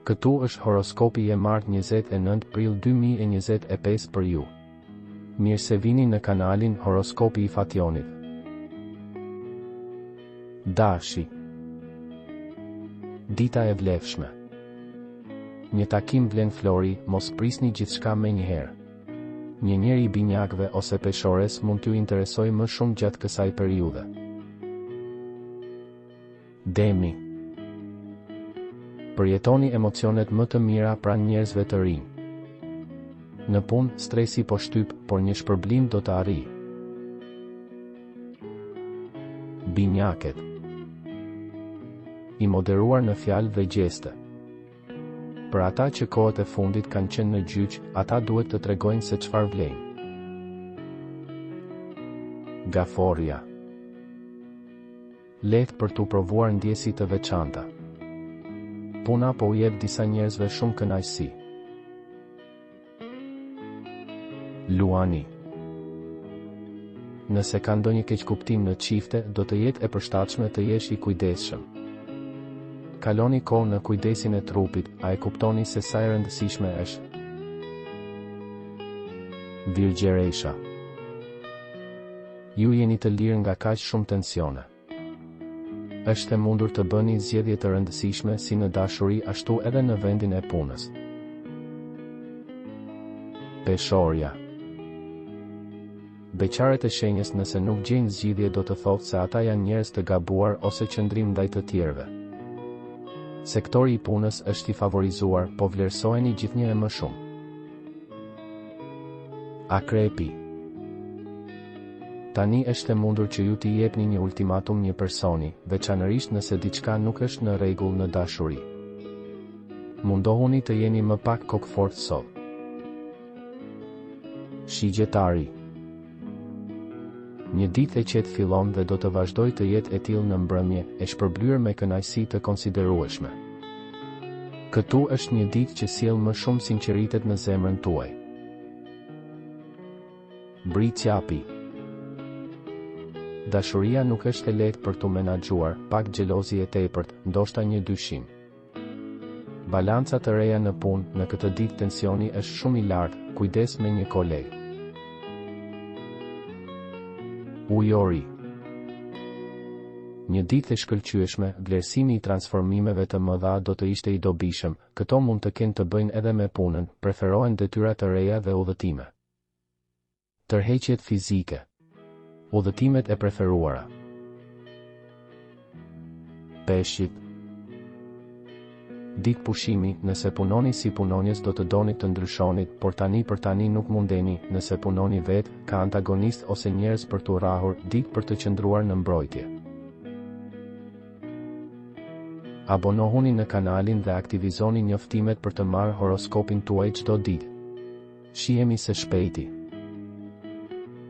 Këtu është horoskopi i martë 29 prill 2025 për ju. Mirë se vini në kanalin Horoskopi i Fationit. Dashi. Dita e vlefshme. Një takim vlen flori, mos prisni gjithçka me njëherë. Një njeri i binjakëve ose peshores mund t'ju interesoj më shumë gjatë kësaj periudhe. Demi. Përjetoni emocionet më të mira pranë njerëzve të rinj. Në punë, stresi po shtyp, por një shpërblim do të arrijë. Binjakët. I moderuar në fjalë dhe gjeste. Për ata që kohët e fundit kanë qenë në gjyq, ata duhet të tregojnë se çfarë vlejnë. Gaforja. Lehtë për t'u provuar ndjesi të veçanta. Puna po u jep disa njerëzve shumë kënaqësi. Luani. Nëse ka ndonjë keqkuptim në çifte, do të jetë e përshtatshme të jesh i kujdesshëm. Kaloni kohë në kujdesin e trupit, a e kuptoni se sa e rëndësishme është? Virgjeresha. Ju jeni të lirë nga kaq shumë tensione. Është e mundur të bëni zgjedhje të rëndësishme si në dashuri ashtu edhe në vendin e punës. Peshorja. Beqarët e shenjës nëse nuk gjejnë zgjidhje do të thotë se ata janë njerëz të gabuar ose qëndrim ndaj të tjerëve. Sektori i punës është i favorizuar, po vlerësojeni gjithnjë e më shumë. Akrepi. Tani është e mundur që ju t'i jepni një ultimatum një personi, veçanërisht nëse diçka nuk është në rregull në dashuri. Mundohuni të jeni më pak kokfort sot. Shigjetari. Një ditë e qetë fillon dhe do të vazhdoj të jetë e tillë në mbrëmje, e shpërblyer me kënaqësi të konsiderueshme. Këtu është një ditë që sjell më shumë sinqeritet në zemrën tuaj. Bricjapi. Dashuria nuk është e lehtë për t'u menaxhuar, pak xhelozi e tepërt, ndoshta një dyshim. Balanca të reja në punë, në këtë ditë tensioni është shumë i lartë, kujdes me një koleg. Ujori. Një ditë e shkëlqyeshme, vlerësimi i transformimeve të mëdha do të ishte i dobishëm, këto mund të kenë të bëjnë edhe me punën, preferohen detyra të reja dhe udhëtime. Tërheqjet fizike. Udhëtimet e preferuara. Peshqit. Ditë pushimi, nëse punoni si punonjës do të doni të ndryshonit, por tani për tani nuk mundeni, nëse punoni vetë, ka antagonist ose njerëz për t'u rrahur, ditë për të qëndruar në mbrojtje. Abonohuni në kanalin dhe aktivizoni njoftimet për të marrë horoskopin tuaj çdo ditë. Shihemi së shpejti.